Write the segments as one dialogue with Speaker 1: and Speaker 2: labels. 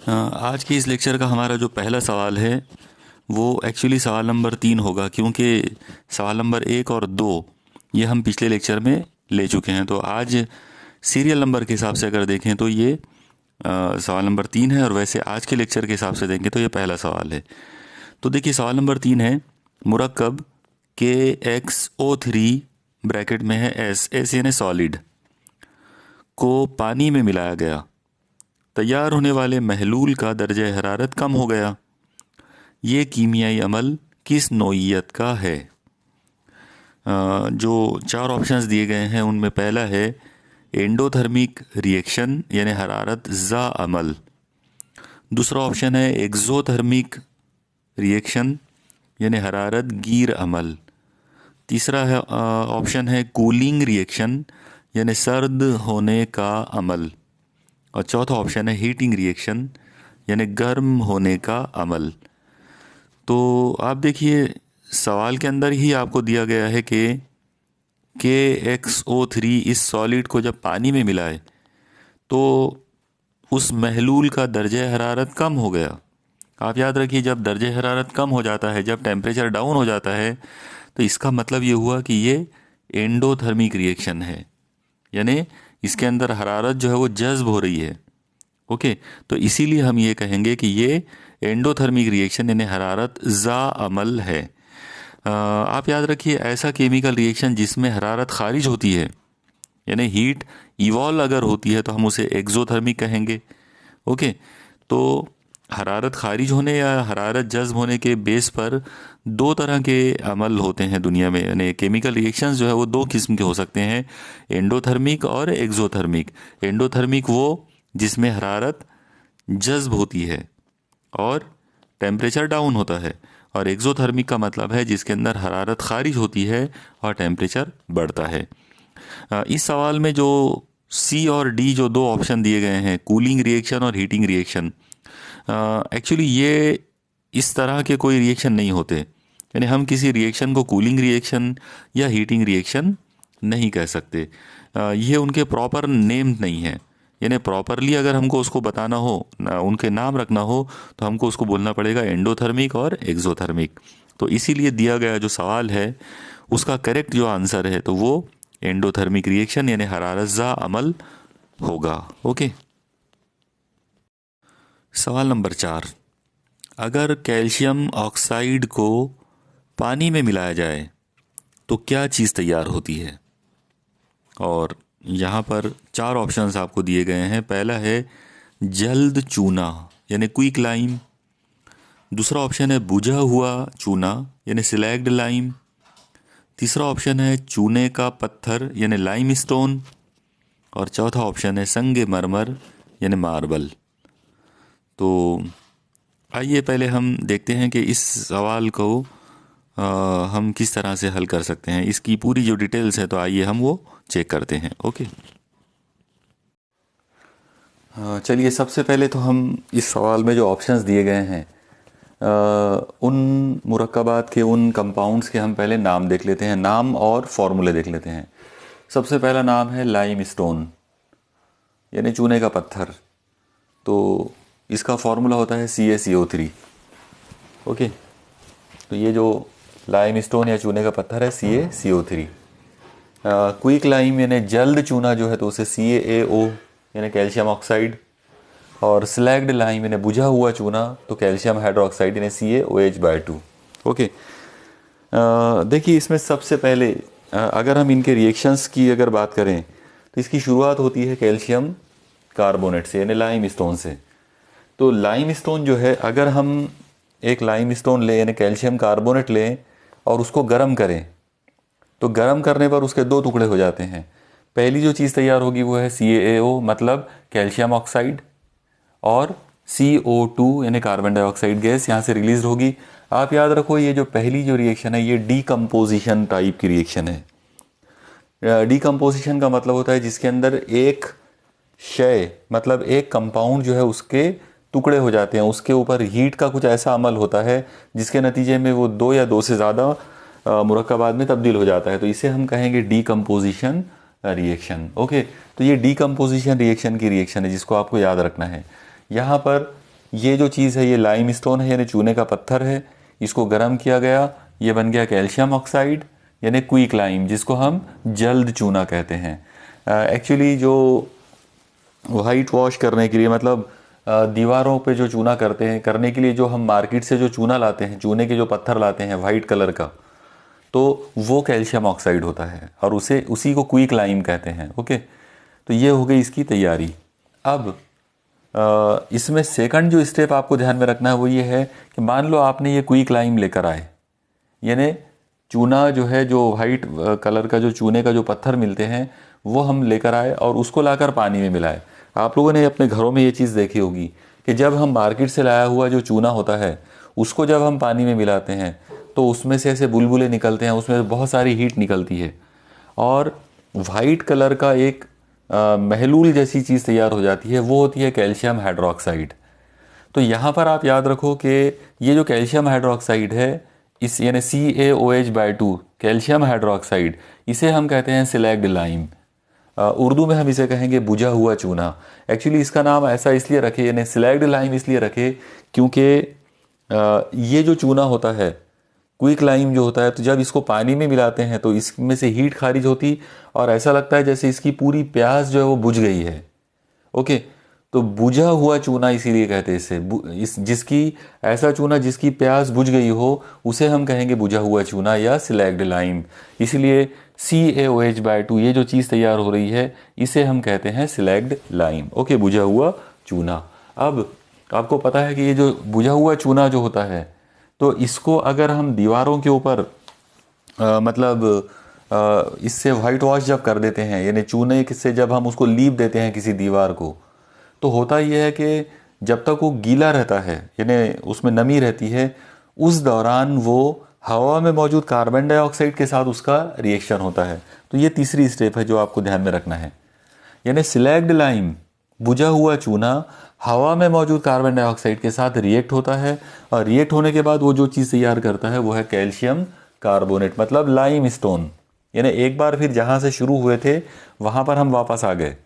Speaker 1: आज के इस लेक्चर का हमारा जो पहला सवाल है वो एक्चुअली सवाल नंबर 3 होगा, क्योंकि सवाल नंबर 1 और 2 ये हम पिछले लेक्चर में ले चुके हैं। तो आज सीरियल नंबर के हिसाब से अगर देखें तो ये सवाल नंबर 3 है, और वैसे आज के लेक्चर के हिसाब से देखें तो ये पहला सवाल है। तो देखिए सवाल नंबर 3 है, मुरक्कब KXO3 ब्रैकेट में है एस यानी सॉलिड को पानी में मिलाया गया, तैयार होने वाले महलूल का दर्जा हरारत कम हो गया। ये कीमियाई अमल किस नौइयत का है? जो 4 ऑप्शंस दिए गए हैं उनमें पहला है एंडोथर्मिक रिएक्शन यानी हरारत ज़ा अमल। दूसरा ऑप्शन है एक्जोथर्मिक रिएक्शन यानी हरारत गिर अमल। तीसरा है ऑप्शन है कूलिंग रिएक्शन यानी सर्द होने का अमल। और चौथा ऑप्शन है हीटिंग रिएक्शन यानी गर्म होने का अमल। तो आप देखिए सवाल के अंदर ही आपको दिया गया है कि KXO3 इस सॉलिड को जब पानी में मिलाए तो उस महलूल का दर्जा हरारत कम हो गया। आप याद रखिए, जब दर्जा हरारत कम हो जाता है, जब टेम्परेचर डाउन हो जाता है, तो इसका मतलब ये हुआ कि ये एंडोथर्मिक रिएक्शन है, यानी इसके अंदर हरारत जो है वो जज्ब हो रही है। ओके, तो इसीलिए हम ये कहेंगे कि ये एंडोथर्मिक रिएक्शन यानी हरारत ज़ा अमल है। आप याद रखिए, ऐसा केमिकल रिएक्शन जिसमें हरारत खारिज होती है यानी हीट इवॉल्व अगर होती है तो हम उसे एक्जोथर्मिक कहेंगे। ओके, तो हरारत खारिज होने या हरारत जज्ब होने के बेस पर 2 तरह के अमल होते हैं दुनिया में, यानी केमिकल रिएक्शंस जो है वो 2 किस्म के हो सकते हैं, एंडोथर्मिक और एक्जोथर्मिक। एंडोथर्मिक वो जिसमें हरारत जज्ब होती है और टेम्परेचर डाउन होता है, और एक्जोथर्मिक का मतलब है जिसके अंदर हरारत खारिज होती है और टेम्परेचर बढ़ता है। इस सवाल में जो C और D जो 2 ऑप्शन दिए गए हैं, कूलिंग रिएक्शन और हीटिंग रिएक्शन, एक्चुअली ये इस तरह के कोई रिएक्शन नहीं होते, यानी हम किसी रिएक्शन को कूलिंग रिएक्शन या हीटिंग रिएक्शन नहीं कह सकते। ये उनके प्रॉपर नेम नहीं है, यानी प्रॉपरली अगर हमको उसको बताना हो, उनके नाम रखना हो, तो हमको उसको बोलना पड़ेगा एंडोथर्मिक और एक्जोथर्मिक। तो इसीलिए दिया गया जो सवाल है उसका करेक्ट जो आंसर है तो वो एंडोथर्मिक रिएक्शन यानी हरारत ज़ा अमल होगा। ओके, सवाल नंबर 4, अगर कैल्शियम ऑक्साइड को पानी में मिलाया जाए तो क्या चीज़ तैयार होती है? और यहाँ पर 4 ऑप्शंस आपको दिए गए हैं। पहला है जल्द चूना यानी क्विक लाइम। दूसरा ऑप्शन है बुझा हुआ चूना यानी स्लैग्ड लाइम। तीसरा ऑप्शन है चूने का पत्थर यानी लाइम स्टोन। और चौथा ऑप्शन है संगे मरमर यानी मार्बल। तो आइए पहले हम देखते हैं कि इस सवाल को हम किस तरह से हल कर सकते हैं। इसकी पूरी जो डिटेल्स है तो आइए हम वो चेक करते हैं। ओके, चलिए सबसे पहले तो हम इस सवाल में जो ऑप्शंस दिए गए हैं उन मुरक्कबात के, उन कंपाउंड्स के हम पहले नाम देख लेते हैं, नाम और फॉर्मूले देख लेते हैं। सबसे पहला नाम है लाइम स्टोन यानी चूने का पत्थर। तो इसका फॉर्मूला होता है CaCO3। ओके, तो ये जो लाइम स्टोन या चूने का पत्थर है CaCO3। क्विक लाइम यानी जल्द चूना जो है तो उसे CaAO यानी कैल्शियम ऑक्साइड। और स्लैग्ड लाइम यानी बुझा हुआ चूना तो कैल्शियम हाइड्रोक्साइड यानी CaOH/2। ओके, देखिए इसमें सबसे पहले अगर हम इनके रिएक्शंस की अगर बात करें तो इसकी शुरुआत होती है कैल्शियम कार्बोनेट से यानी लाइम स्टोन से। तो लाइम स्टोन जो है, अगर हम एक लाइम स्टोन लें यानी कैल्शियम कार्बोनेट लें और उसको गर्म करें तो गर्म करने पर उसके 2 टुकड़े हो जाते हैं। पहली जो चीज़ तैयार होगी वो है CaAO मतलब कैल्शियम ऑक्साइड, और CO2 यानी कार्बन डाइऑक्साइड गैस यहाँ से रिलीज होगी। आप याद रखो ये जो पहली जो रिएक्शन है ये डीकम्पोजिशन टाइप की रिएक्शन है। डीकम्पोजिशन का मतलब होता है जिसके अंदर एक शय मतलब एक कंपाउंड जो है उसके टुकड़े हो जाते हैं, उसके ऊपर हीट का कुछ ऐसा अमल होता है जिसके नतीजे में वो 2 या 2 से ज़्यादा मुरक्कबात में तब्दील हो जाता है। तो इसे हम कहेंगे डीकम्पोजिशन रिएक्शन। ओके, तो ये डीकम्पोजिशन रिएक्शन की रिएक्शन है जिसको आपको याद रखना है। यहाँ पर ये जो चीज़ है ये लाइम स्टोन है यानी चूने का पत्थर है, इसको गर्म किया गया, ये बन गया कैल्शियम ऑक्साइड यानी क्विक लाइम, जिसको हम जल्द चूना कहते हैं। एक्चुअली जो वाइट वॉश करने के लिए मतलब दीवारों पे जो चूना करते हैं, करने के लिए जो हम मार्केट से जो चूना लाते हैं, चूने के जो पत्थर लाते हैं वाइट कलर का, तो वो कैल्शियम ऑक्साइड होता है और उसी को क्विक लाइम कहते हैं। ओके, तो ये हो गई इसकी तैयारी। अब इसमें सेकंड जो स्टेप आपको ध्यान में रखना है वो ये है कि मान लो आपने ये क्विक लाइम लेकर आए, यानी चूना जो है, जो वाइट कलर का जो चूने का जो पत्थर मिलते हैं वो हम लेकर आए और उसको लाकर पानी में मिलाए। आप लोगों ने अपने घरों में ये चीज़ देखी होगी कि जब हम मार्केट से लाया हुआ जो चूना होता है उसको जब हम पानी में मिलाते हैं तो उसमें से ऐसे बुलबुले निकलते हैं, उसमें बहुत सारी हीट निकलती है और वाइट कलर का एक महलूल जैसी चीज़ तैयार हो जाती है, वो होती है कैल्शियम हाइड्रोक्साइड। तो यहाँ पर आप याद रखो कि ये जो कैल्शियम हाइड्रोक्साइड है, इस यानी CaOH/2 कैल्शियम हाइड्रोक्साइड, इसे हम कहते हैं सिलेक्ड लाइम। उर्दू में हम इसे कहेंगे बुझा हुआ चूना। एक्चुअली इसका नाम ऐसा इसलिए रखे यानी सिलेक्ड लाइम इसलिए रखे क्योंकि ये जो चूना होता है क्विक लाइम जो होता है, तो जब इसको पानी में मिलाते हैं तो इसमें से हीट खारिज होती और ऐसा लगता है जैसे इसकी पूरी प्यास जो है वो बुझ गई है। ओके, तो बुझा हुआ चूना इसीलिए कहते हैं इसे, जिसकी ऐसा चूना जिसकी प्यास बुझ गई हो उसे हम कहेंगे बुझा हुआ चूना या सिलेक्ड लाइम। इसलिए CaOH/2 ये जो चीज़ तैयार हो रही है इसे हम कहते हैं सिलेक्ड लाइम। ओके, बुझा हुआ चूना। अब आपको पता है कि ये जो बुझा हुआ चूना जो होता है, तो इसको अगर हम दीवारों के ऊपर इससे वाइट वॉश जब कर देते हैं यानी चूने से जब हम उसको लीप देते हैं किसी दीवार को, तो होता यह है कि जब तक वो गीला रहता है यानी उसमें नमी रहती है, उस दौरान वो हवा में मौजूद कार्बन डाइऑक्साइड के साथ उसका रिएक्शन होता है। तो ये तीसरी स्टेप है जो आपको ध्यान में रखना है, यानी सिलेक्ड लाइम बुझा हुआ चूना हवा में मौजूद कार्बन डाइऑक्साइड के साथ रिएक्ट होता है और रिएक्ट होने के बाद वो जो चीज़ तैयार करता है वो है कैल्शियम कार्बोनेट, मतलब लाइम स्टोन। यानी एक बार फिर जहाँ से शुरू हुए थे वहाँ पर हम वापस आ गए।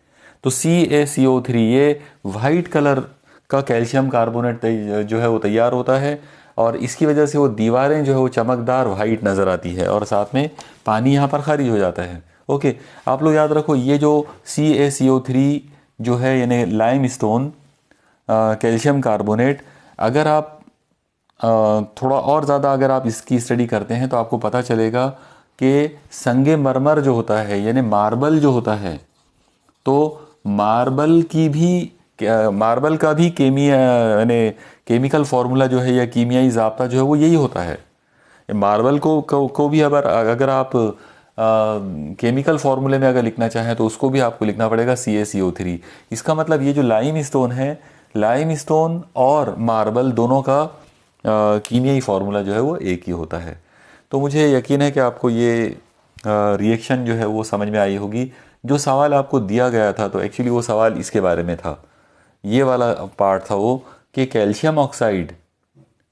Speaker 1: तो CaCO3 ये वाइट कलर का कैल्शियम कार्बोनेट जो है वो तैयार होता है और इसकी वजह से वो दीवारें जो है वो चमकदार वाइट नज़र आती है और साथ में पानी यहाँ पर खारिज हो जाता है। ओके, आप लोग याद रखो ये जो CaCO3 जो है यानी लाइम स्टोन कैल्शियम कार्बोनेट, अगर आप थोड़ा और ज़्यादा अगर आप इसकी स्टडी करते हैं तो आपको पता चलेगा कि संगे मरमर जो होता है यानी मार्बल जो होता है, तो मार्बल का भी केमिकल फार्मूला जो है या कीमियाई ज़ाब्ता जो है वो यही होता है। मार्बल को भी अगर आप केमिकल फार्मूले में अगर लिखना चाहें तो उसको भी आपको लिखना पड़ेगा CaCO3। इसका मतलब ये जो लाइम स्टोन है, लाइम स्टोन और मार्बल दोनों का कीमियाई फार्मूला जो है वो एक ही होता है। तो मुझे यकीन है कि आपको ये रिएक्शन जो है वो समझ में आई होगी। जो सवाल आपको दिया गया था तो एक्चुअली वो सवाल इसके बारे में था, ये वाला पार्ट था वो कि calcium oxide,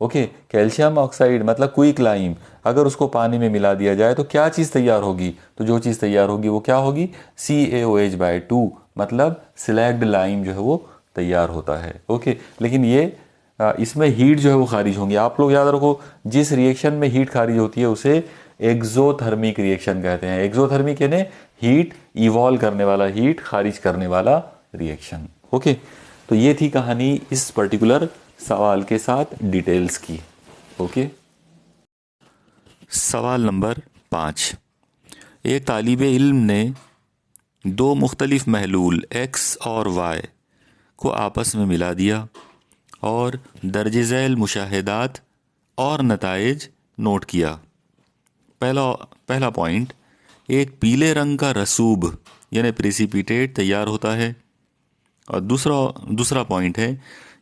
Speaker 1: okay, calcium oxide मतलब क्विक लाइम, अगर उसको पानी में मिला दिया जाए तो क्या चीज़ तैयार होगी, तो जो चीज़ तैयार होगी वो क्या होगी, CaOH/2 मतलब सिलेक्ड लाइम जो है वो तैयार होता है। ओके, लेकिन ये इसमें हीट जो है वो खारिज होंगी। आप लोग याद रखो जिस रिएक्शन में हीट खारिज होती है उसे एक्सोथर्मिक रिएक्शन कहते हैं। एक्सोथर्मिक यानी हीट इवॉल्व करने वाला, हीट खारिज करने वाला रिएक्शन। ओके, तो ये थी कहानी इस पर्टिकुलर सवाल के साथ डिटेल्स की। ओके, सवाल नंबर 5। एक तालिबे इल्म ने दो मुख्तलिफ महलूल X और Y को आपस में मिला दिया और दर्ज झैल मुशाहिदात और नताइज नोट किया। पहला पॉइंट, एक पीले रंग का रसूब यानी प्रेसिपिटेट तैयार होता है और दूसरा पॉइंट है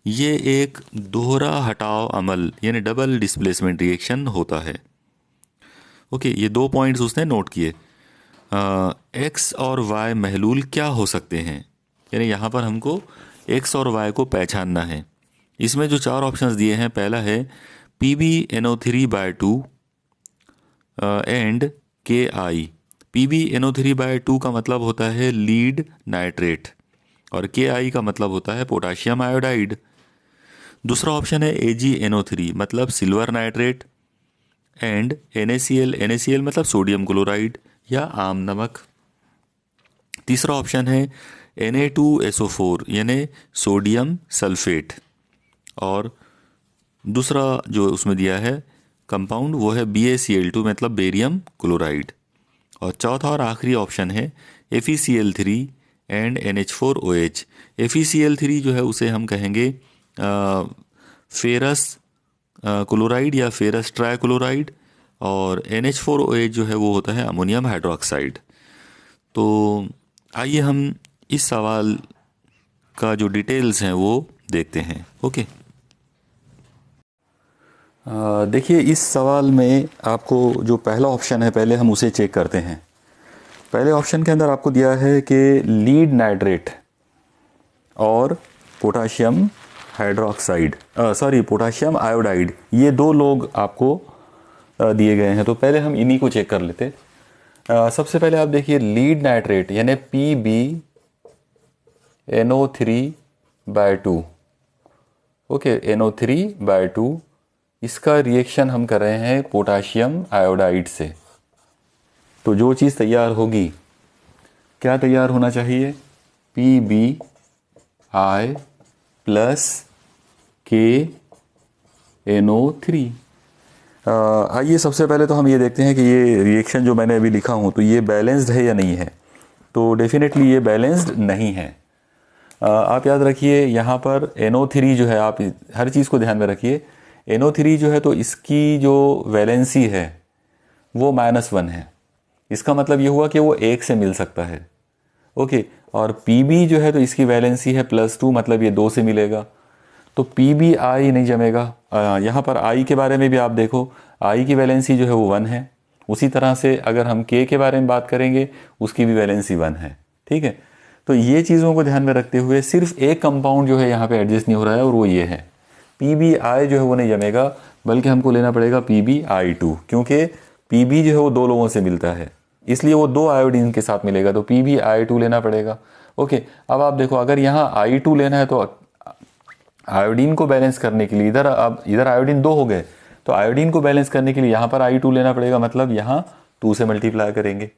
Speaker 1: ये एक दोहरा हटाव अमल यानी डबल डिस्प्लेसमेंट रिएक्शन होता है। ओके, ये 2 पॉइंट्स उसने नोट किए। X और Y महलूल क्या हो सकते हैं, यानी यहाँ पर हमको X और Y को पहचानना है। इसमें जो 4 ऑप्शंस दिए हैं, पहला है PbNO3/2 एंड Ki। PbNO3/2 का मतलब होता है लीड नाइट्रेट और Ki का मतलब होता है पोटाशियम आयोडाइड। दूसरा ऑप्शन है AgNO3 मतलब सिल्वर नाइट्रेट एंड NaCl मतलब सोडियम क्लोराइड या आम नमक। तीसरा ऑप्शन है Na2SO4 यानी सोडियम सल्फेट, और दूसरा जो उसमें दिया है कंपाउंड वो है BaCl2 मतलब बेरियम क्लोराइड। और चौथा और आखिरी ऑप्शन है FeCl3 एंड NH4OH। FeCl3 जो है उसे हम कहेंगे फेरस क्लोराइड या फेरस ट्राइक्लोराइड, और NH4OH जो है वो होता है अमोनियम हाइड्रोक्साइड। तो आइए हम इस सवाल का जो डिटेल्स हैं वो देखते हैं। ओके, देखिए इस सवाल में आपको जो पहला ऑप्शन है पहले हम उसे चेक करते हैं। पहले ऑप्शन के अंदर आपको दिया है कि लीड नाइट्रेट और पोटाशियम हाइड्रोक्साइड पोटाशियम आयोडाइड, ये दो लोग आपको दिए गए हैं। तो पहले हम इन्हीं को चेक कर लेते। सबसे पहले आप देखिए लीड नाइट्रेट यानी PbNO3/2। ओके, NO3/2, इसका रिएक्शन हम कर रहे हैं पोटाशियम आयोडाइड से। तो जो चीज़ तैयार होगी, क्या तैयार होना चाहिए? PbI + KNO3। आइए सबसे पहले तो हम ये देखते हैं कि ये रिएक्शन जो मैंने अभी लिखा हूँ तो ये बैलेंस्ड है या नहीं है। तो डेफिनेटली ये बैलेंस्ड नहीं है। आप याद रखिए यहाँ पर NO3 जो है, आप हर चीज़ को ध्यान में रखिए। NO3 जो है तो इसकी जो वैलेंसी है वो -1 है। इसका मतलब ये हुआ कि वो 1 से मिल सकता है। ओके, और Pb जो है तो इसकी वैलेंसी है +2, मतलब ये 2 से मिलेगा। तो PbI नहीं जमेगा। यहाँ पर I के बारे में भी आप देखो, I की वैलेंसी जो है वो 1 है। उसी तरह से अगर हम K के बारे में बात करेंगे, उसकी भी वैलेंसी 1 है। ठीक है, तो ये चीज़ों को ध्यान में रखते हुए सिर्फ एक कंपाउंड जो है यहाँ पे एडजस्ट नहीं हो रहा है, और वो ये है PbI जो है वो नहीं जमेगा, बल्कि हमको लेना पड़ेगा PbI2, क्योंकि Pb जो है वो दो लोगों से मिलता है, इसलिए वो 2 आयोडीन के साथ मिलेगा, तो PbI2 लेना पड़ेगा। ओके, अब आप देखो अगर यहाँ I2 लेना है तो आयोडीन को बैलेंस करने के लिए इधर आयोडीन 2 हो गए, तो आयोडीन को बैलेंस करने के लिए यहाँ पर I2 लेना पड़ेगा, मतलब यहाँ 2 से मल्टीप्लाई करेंगे।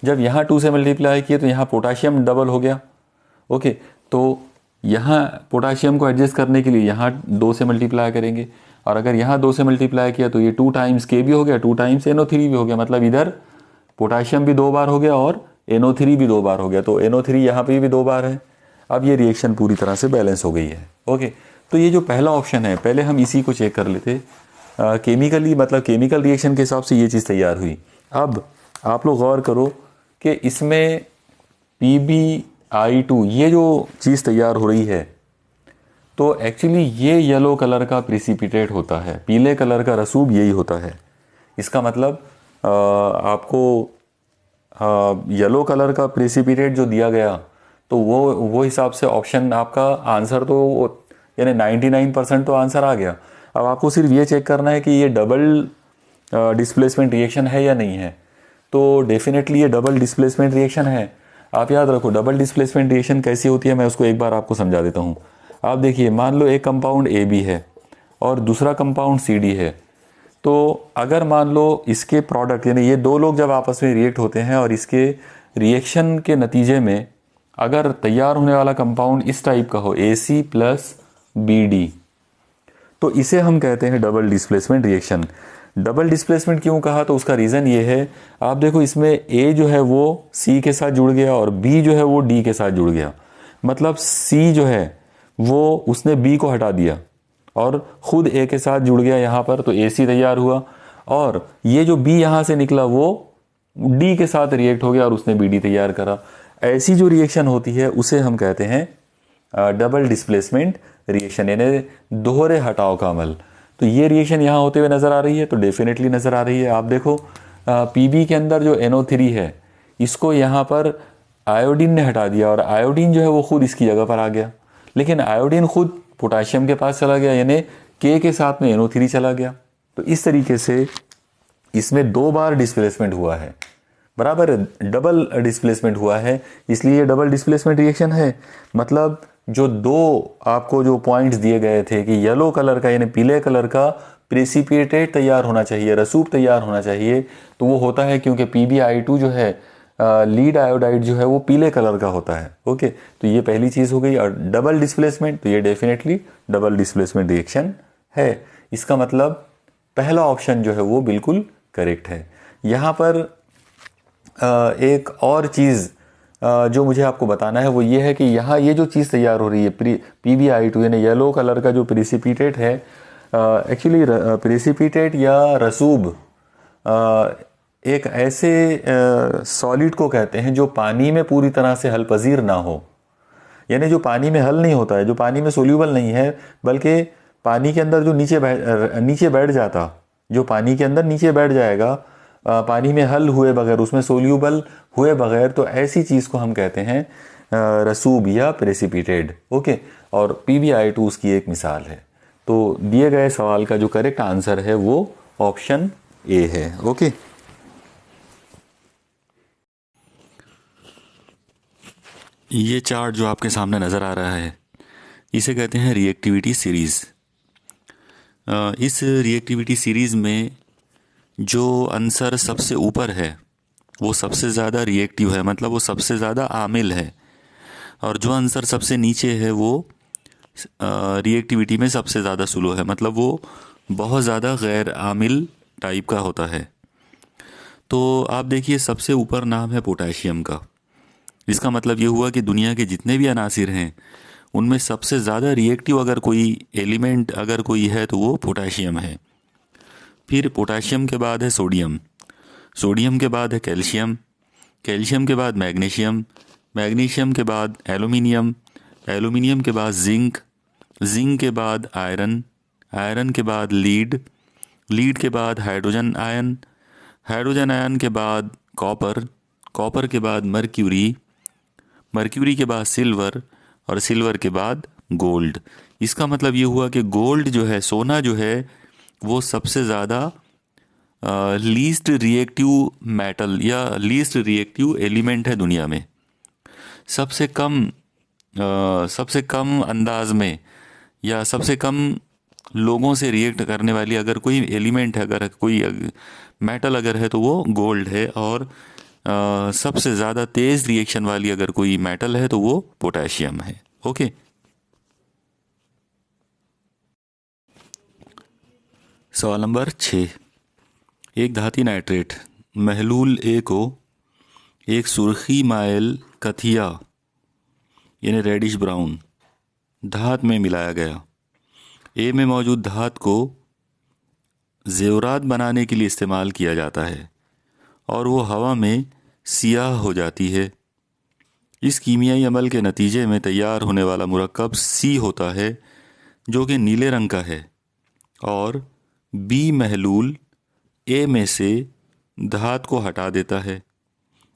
Speaker 1: जब यहाँ 2 से मल्टीप्लाई किए तो यहाँ पोटाशियम डबल हो गया। ओके, तो यहाँ पोटाशियम को एडजस्ट करने के लिए यहाँ 2 से मल्टीप्लाई करेंगे, और अगर यहाँ 2 से मल्टीप्लाई किया तो ये 2 टाइम्स K भी हो गया, 2 टाइम्स NO3 भी हो गया, मतलब इधर पोटाशियम भी 2 बार हो गया और NO3 भी 2 बार हो गया, तो NO3 यहाँ पे भी 2 बार है। अब ये रिएक्शन पूरी तरह से बैलेंस हो गई है। ओके, तो ये जो पहला ऑप्शन है पहले हम इसी को चेक कर लेते। केमिकली मतलब केमिकल रिएक्शन के हिसाब से ये चीज़ तैयार हुई। अब आप लोग गौर करो कि इसमें PbI2 ये जो चीज़ तैयार हो रही है, तो एक्चुअली ये येलो कलर का प्रिसिपिटेट होता है, पीले कलर का रसूब यही होता है। इसका मतलब आपको येलो कलर का प्रिसिपिटेट जो दिया गया, तो वो हिसाब से ऑप्शन आपका आंसर तो यानी 99% तो आंसर आ गया। अब आपको सिर्फ ये चेक करना है कि ये डबल डिस्प्लेसमेंट रिएक्शन है या नहीं है। तो डेफिनेटली ये डबल डिस्प्लेसमेंट रिएक्शन है। आप याद रखो डबल डिस्प्लेसमेंट रिएक्शन कैसी होती है, मैं उसको एक बार आपको समझा देता हूँ। आप देखिए, मान लो एक कंपाउंड AB है और दूसरा कंपाउंड CD है, तो अगर मान लो इसके प्रोडक्ट यानी ये दो लोग जब आपस में रिएक्ट होते हैं और इसके रिएक्शन के नतीजे में अगर तैयार होने वाला कंपाउंड इस टाइप का हो AC + BD, तो इसे हम कहते हैं double displacement reaction. Double displacement क्यों कहा, तो उसका रीज़न ये है, आप देखो इसमें A जो है वो C के साथ जुड़ गया और B जो है वो D के साथ जुड़ गया, मतलब C जो है वो उसने B को हटा दिया और ख़ुद A के साथ जुड़ गया यहाँ पर, तो AC तैयार हुआ, और ये जो B यहाँ से निकला वो D के साथ रिएक्ट हो गया और उसने BD तैयार करा। ऐसी जो रिएक्शन होती है उसे हम कहते हैं डबल डिस्प्लेसमेंट रिएक्शन, यानी दोहरे हटाव का अमल। तो ये रिएक्शन यहाँ होते हुए नज़र आ रही है, तो डेफिनेटली नज़र आ रही है। आप देखो Pb के अंदर जो NO3 है इसको यहाँ पर आयोडीन ने हटा दिया और आयोडीन जो है वो खुद इसकी जगह पर आ गया, लेकिन आयोडीन खुद पोटाशियम के पास चला गया, यानी K के साथ में NO3 चला गया। तो इस तरीके से इसमें 2 बार डिस्प्लेसमेंट हुआ है, बराबर डबल डिस्प्लेसमेंट हुआ है, इसलिए ये डबल डिस्प्लेसमेंट रिएक्शन है। मतलब जो दो आपको जो पॉइंट्स दिए गए थे कि येलो कलर का यानी पीले कलर का प्रेसिपिटेट तैयार होना चाहिए, रसूब तैयार होना चाहिए, तो वो होता है क्योंकि PbI2 जो है लीड आयोडाइड जो है वो पीले कलर का होता है। ओके, तो ये पहली चीज़ हो गई। और डबल डिस्प्लेसमेंट, तो ये डेफिनेटली डबल डिस्प्लेसमेंट रिएक्शन है। इसका मतलब पहला ऑप्शन जो है वो बिल्कुल करेक्ट है। यहाँ पर एक और चीज़ जो मुझे आपको बताना है वो ये है कि यहाँ ये जो चीज़ तैयार हो रही है PbI2 यानी येलो कलर का जो प्रेसिपिटेट है, एक्चुअली प्रेसिपिटेट या रसूब एक ऐसे सॉलिड को कहते हैं जो पानी में पूरी तरह से हल पजीर ना हो, यानी जो पानी में हल नहीं होता है, जो पानी में सोल्यूबल नहीं है, बल्कि पानी के अंदर जो नीचे बैठ जाता, जो पानी के अंदर नीचे बैठ जाएगा पानी में हल हुए बगैर, उसमें सोल्यूबल हुए बगैर, तो ऐसी चीज़ को हम कहते हैं रसूब या प्रेसिपिटेड। ओके, और PbI2 उसकी एक मिसाल है। तो दिए गए सवाल का जो करेक्ट आंसर है वो ऑप्शन ए है। ओके, ये चार्ट जो आपके सामने नज़र आ रहा है इसे कहते हैं रिएक्टिविटी सीरीज़। इस रिएक्टिविटी सीरीज़ में जो आंसर सबसे ऊपर है वो सबसे ज़्यादा रिएक्टिव है, मतलब वो सबसे ज़्यादा आमिल है, और जो आंसर सबसे नीचे है वो रिएक्टिविटी में सबसे ज़्यादा स्लो है, मतलब वो बहुत ज़्यादा गैर आमिल टाइप का होता है। तो आप देखिए सबसे ऊपर नाम है पोटेशियम का। इसका मतलब ये हुआ कि दुनिया के जितने भी अनासिर हैं उनमें सबसे ज़्यादा रिएक्टिव अगर कोई एलिमेंट अगर कोई है तो वो पोटेशियम है। फिर पोटेशियम के बाद है सोडियम, सोडियम के बाद है कैल्शियम, कैल्शियम के बाद मैग्नीशियम, मैग्नीशियम के बाद एल्यूमिनियम, एल्यूमिनियम के बाद जिंक, जिंक के बाद आयरन, आयरन के बाद लीड, लीड के बाद हाइड्रोजन आयन, हाइड्रोजन आयन के बाद कॉपर, कॉपर के बाद मर्क्यूरी, मर्क्यूरी के बाद सिल्वर, और सिल्वर के बाद गोल्ड। इसका मतलब ये हुआ कि गोल्ड जो है, सोना जो है, वो सबसे ज़्यादा लीस्ट रिएक्टिव मेटल या लीस्ट रिएक्टिव एलिमेंट है दुनिया में। सबसे कम अंदाज में या सबसे कम लोगों से रिएक्ट करने वाली अगर कोई एलिमेंट है, अगर कोई मेटल अगर है तो वो गोल्ड है, और सबसे ज़्यादा तेज़ रिएक्शन वाली अगर कोई मेटल है तो वो पोटेशियम है। ओके, सवाल नंबर 6। एक धाती नाइट्रेट महलूल ए को एक सुर्खी माइल कथिया यानी रेडिश ब्राउन धात में मिलाया गया। ए में मौजूद धात को जेवरात बनाने के लिए इस्तेमाल किया जाता है और वो हवा में सियाह हो जाती है। इस कीमियाई अमल के नतीजे में तैयार होने वाला मुरक्कब सी होता है जो कि नीले रंग का है, और बी महलूल ए में से धात को हटा देता है।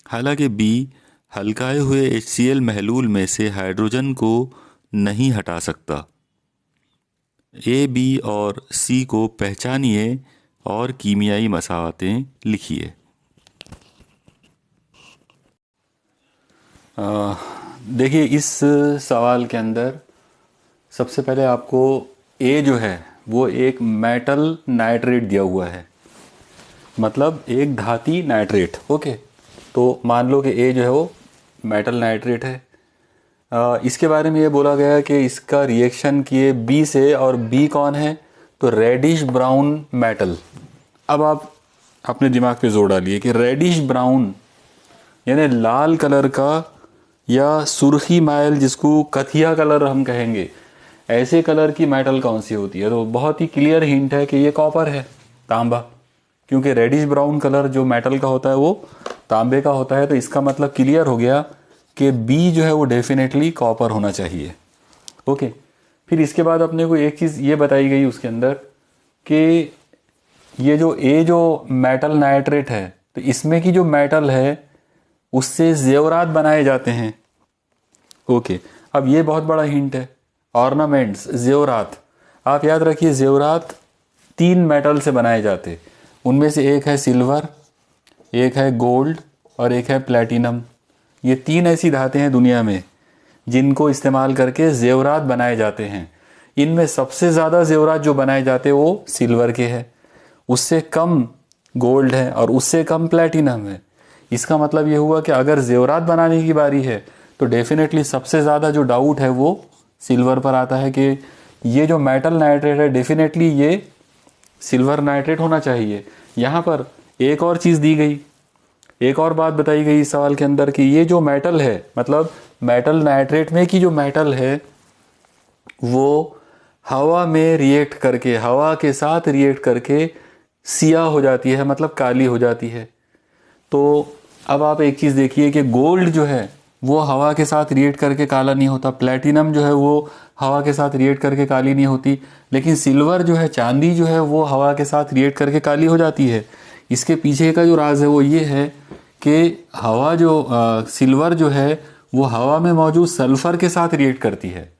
Speaker 1: हालांकि बी हल्काए हुए HCl महलूल में से हाइड्रोजन को नहीं हटा सकता। ए, बी और सी को पहचानिए और कीमियाई मसावतें लिखिए। देखिए इस सवाल के अंदर सबसे पहले आपको ए जो है वो एक मेटल नाइट्रेट दिया हुआ है, मतलब एक धाती नाइट्रेट। ओके, तो मान लो कि ए जो है वो मेटल नाइट्रेट है। इसके बारे में ये बोला गया कि इसका रिएक्शन किए बी से, और बी कौन है तो रेडिश ब्राउन मेटल। अब आप अपने दिमाग पे जोर डालिए कि रेडिश ब्राउन यानी लाल कलर का या सुर्खी माइल, जिसको कथिया कलर हम कहेंगे, ऐसे कलर की मेटल कौन सी होती है। तो बहुत ही क्लियर हिंट है कि ये कॉपर है, तांबा, क्योंकि रेडिश ब्राउन कलर जो मेटल का होता है वो तांबे का होता है। तो इसका मतलब क्लियर हो गया कि बी जो है वो डेफिनेटली कॉपर होना चाहिए। ओके, फिर इसके बाद अपने को एक चीज़ ये बताई गई उसके अंदर कि ये जो ए जो मेटल नाइट्रेट है, तो इसमें की जो मेटल है उससे जेवरात बनाए जाते हैं। ओके, अब ये बहुत बड़ा हिंट है। ऑर्नामेंट्स, जेवरात, आप याद रखिए जेवरात 3 मेटल से बनाए जाते, उनमें से एक है सिल्वर, एक है गोल्ड और एक है प्लैटिनम। ये 3 ऐसी धातें हैं दुनिया में जिनको इस्तेमाल करके जेवरात बनाए जाते हैं। इनमें सबसे ज़्यादा जेवरात जो बनाए जाते हैं वो सिल्वर के हैं, उससे कम गोल्ड है और उससे कम प्लैटिनम है। इसका मतलब ये हुआ कि अगर जेवरात बनाने की बारी है तो डेफिनेटली सबसे ज़्यादा जो डाउट है वो सिल्वर पर आता है कि ये जो मेटल नाइट्रेट है डेफिनेटली ये सिल्वर नाइट्रेट होना चाहिए। यहाँ पर एक और चीज़ दी गई, एक और बात बताई गई इस सवाल के अंदर कि ये जो मेटल है, मतलब मेटल नाइट्रेट में की जो मेटल है वो हवा में रिएक्ट करके, हवा के साथ रिएक्ट करके सिया हो जाती है, मतलब काली हो जाती है। तो अब आप एक चीज़ देखिए कि गोल्ड जो है वो हवा के साथ रिएक्ट करके काला नहीं होता, प्लैटिनम जो है वो हवा के साथ रिएक्ट करके काली नहीं होती, लेकिन सिल्वर जो है, चांदी जो है वो हवा के साथ रिएक्ट करके काली हो जाती है। इसके पीछे का जो राज है वो ये है कि हवा जो सिल्वर जो है वो हवा में मौजूद सल्फर के साथ रिएक्ट करती है।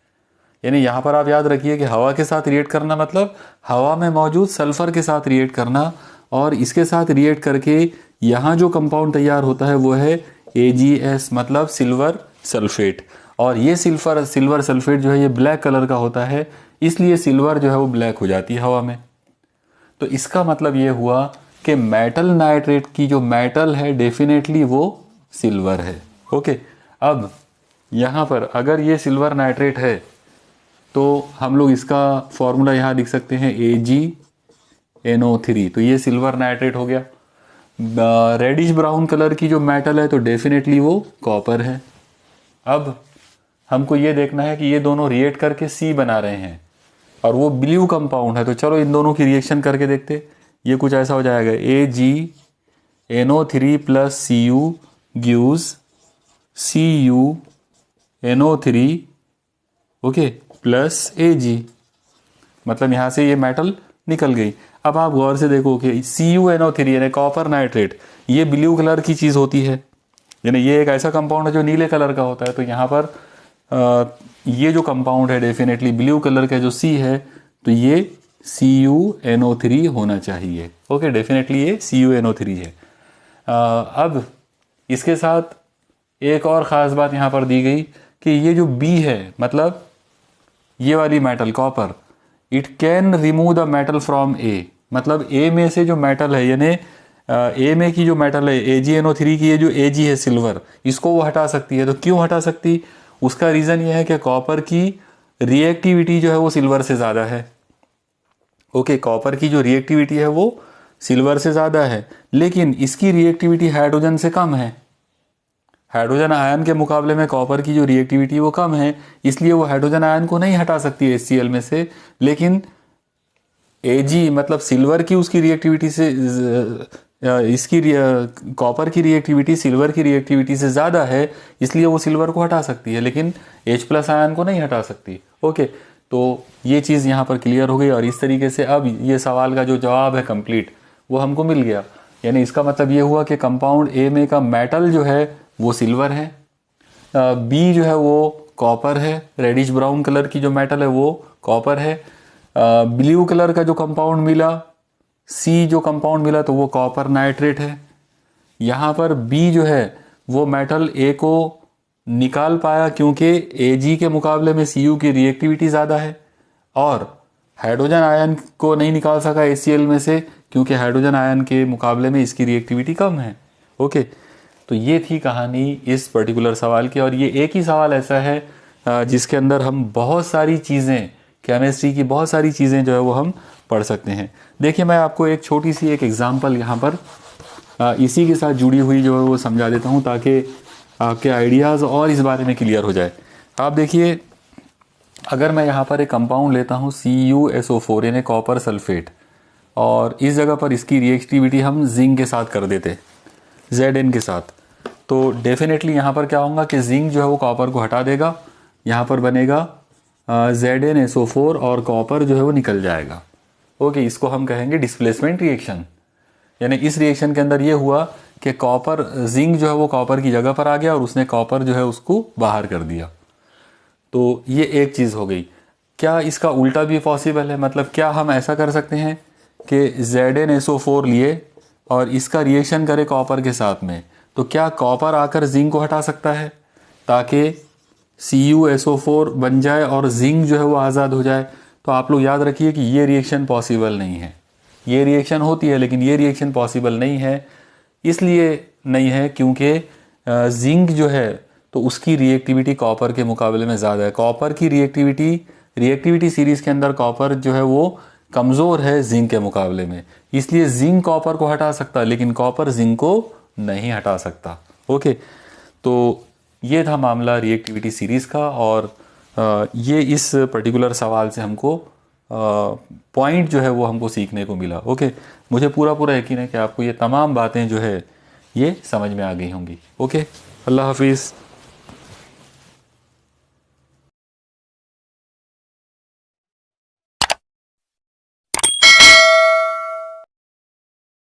Speaker 1: यानी यहाँ पर आप याद रखिए कि हवा के साथ रिएक्ट करना मतलब हवा में मौजूद सल्फर के साथ रिएक्ट करना, और इसके साथ रिएक्ट करके यहाँ जो कंपाउंड तैयार होता है वो है AgS, मतलब सिल्वर सल्फेट। और ये सिल्वर सल्फेट जो है ये ब्लैक कलर का होता है, इसलिए सिल्वर जो है वो ब्लैक हो जाती है हवा में। तो इसका मतलब ये हुआ कि मेटल नाइट्रेट की जो मेटल है डेफिनेटली वो सिल्वर है। ओके, अब यहाँ पर अगर ये सिल्वर नाइट्रेट है तो हम लोग इसका फॉर्मूला यहाँ लिख सकते हैं AgNO3, तो ये सिल्वर नाइट्रेट हो गया। रेडिश ब्राउन कलर की जो मेटल है तो डेफिनेटली वो कॉपर है। अब हमको ये देखना है कि ये दोनों रिएक्ट करके C बना रहे हैं और वो ब्लू कंपाउंड है, तो चलो इन दोनों की रिएक्शन करके देखते। ये कुछ ऐसा हो जाएगा, AgNO3 plus Cu gives CuNO3 okay plus Ag, मतलब यहाँ से ये मेटल निकल गई। अब आप गौर से देखो कि CuNO3 यानी कॉपर नाइट्रेट ये ब्लू कलर की चीज़ होती है, यानी ये एक ऐसा कंपाउंड है जो नीले कलर का होता है। तो यहाँ पर ये जो कंपाउंड है डेफिनेटली ब्लू कलर का जो C है तो ये CuNO3 होना चाहिए। ओके, डेफिनेटली ये CuNO3 है। अब इसके साथ एक और ख़ास बात यहाँ पर दी गई कि ये जो B है, मतलब ये वाली metal copper, it can remove the metal from A, मतलब A में से जो मेटल है, यानी A में की जो मेटल है AgNO3 की, ये जो Ag है सिल्वर, इसको वो हटा सकती है। तो क्यों हटा सकती? उसका रीज़न ये है कि कॉपर की रिएक्टिविटी जो है वो सिल्वर से ज़्यादा है। ओके, कॉपर की जो रिएक्टिविटी है वो सिल्वर से ज़्यादा है, लेकिन इसकी रिएक्टिविटी हाइड्रोजन से कम है। हाइड्रोजन आयन के मुकाबले में कॉपर की जो रिएक्टिविटी वो कम है, इसलिए वो हाइड्रोजन आयन को नहीं हटा सकती है HCl में से। लेकिन Ag मतलब सिल्वर की उसकी रिएक्टिविटी से इसकी कॉपर की रिएक्टिविटी सिल्वर की रिएक्टिविटी से ज़्यादा है, इसलिए वो सिल्वर को हटा सकती है, लेकिन H+ आयन को नहीं हटा सकती। ओके, तो ये चीज़ यहाँ पर क्लियर हो गई, और इस तरीके से अब ये सवाल का जो जवाब है कंप्लीट वो हमको मिल गया। यानी इसका मतलब ये हुआ कि कंपाउंड A में का मेटल जो है वो सिल्वर है, B जो है वो कॉपर है, रेडिश ब्राउन कलर की जो मेटल है वो कॉपर है, ब्लू कलर का जो कंपाउंड मिला C जो कंपाउंड मिला तो वो कॉपर नाइट्रेट है। यहाँ पर B जो है वो मेटल A को निकाल पाया क्योंकि Ag के मुकाबले में Cu की रिएक्टिविटी ज़्यादा है, और हाइड्रोजन आयन को नहीं निकाल सका HCl में से क्योंकि हाइड्रोजन आयन के मुकाबले में इसकी रिएक्टिविटी कम है। ओके, तो ये थी कहानी इस पर्टिकुलर सवाल की, और ये एक ही सवाल ऐसा है जिसके अंदर हम बहुत सारी चीज़ें, केमिस्ट्री की बहुत सारी चीज़ें जो है वो हम पढ़ सकते हैं। देखिए, मैं आपको एक छोटी सी एक एग्जांपल यहाँ पर इसी के साथ जुड़ी हुई जो है वो समझा देता हूँ ताकि आपके आइडियाज़ और इस बारे में क्लियर हो जाए। आप देखिए, अगर मैं यहाँ पर एक कंपाउंड लेता हूँ CuSO4 यानी कॉपर सल्फेट, और इस जगह पर इसकी रिएक्टिविटी हम जिंक के साथ कर देते, Zn के साथ, तो डेफिनेटली यहाँ पर क्या होगा कि जिंक जो है वो कॉपर को हटा देगा, यहाँ पर बनेगा ZnSO4 और कॉपर जो है वो निकल जाएगा। ओके, इसको हम कहेंगे डिस्प्लेसमेंट रिएक्शन। यानी इस रिएक्शन के अंदर ये हुआ कि कॉपर, जिंक जो है वो कॉपर की जगह पर आ गया और उसने कॉपर जो है उसको बाहर कर दिया। तो ये एक चीज़ हो गई। क्या इसका उल्टा भी पॉसिबल है? मतलब क्या हम ऐसा कर सकते हैं कि ZnSO4 लिए और इसका रिएक्शन करे कॉपर के साथ में, तो क्या कॉपर आकर जिंक को हटा सकता है ताकि CuSO4 बन जाए और जिंक जो है वो आज़ाद हो जाए, तो आप लोग याद रखिए कि ये रिएक्शन पॉसिबल नहीं है। ये रिएक्शन होती है लेकिन ये रिएक्शन पॉसिबल नहीं है। इसलिए नहीं है क्योंकि जिंक जो है तो उसकी रिएक्टिविटी कॉपर के मुकाबले में ज़्यादा है। कॉपर की रिएक्टिविटी सीरीज़ के अंदर कॉपर जो है वो कमज़ोर है जिंक के मुकाबले में। इसलिए जिंक कॉपर को हटा सकता है लेकिन कॉपर जिंक को नहीं हटा सकता। ओके, तो ये था मामला रिएक्टिविटी सीरीज़ का। और ये इस पर्टिकुलर सवाल से हमको पॉइंट जो है वो हमको सीखने को मिला। ओके, मुझे पूरा यकीन है कि आपको ये तमाम बातें जो है ये समझ में आ गई होंगी। ओके, अल्लाह हाफिज़।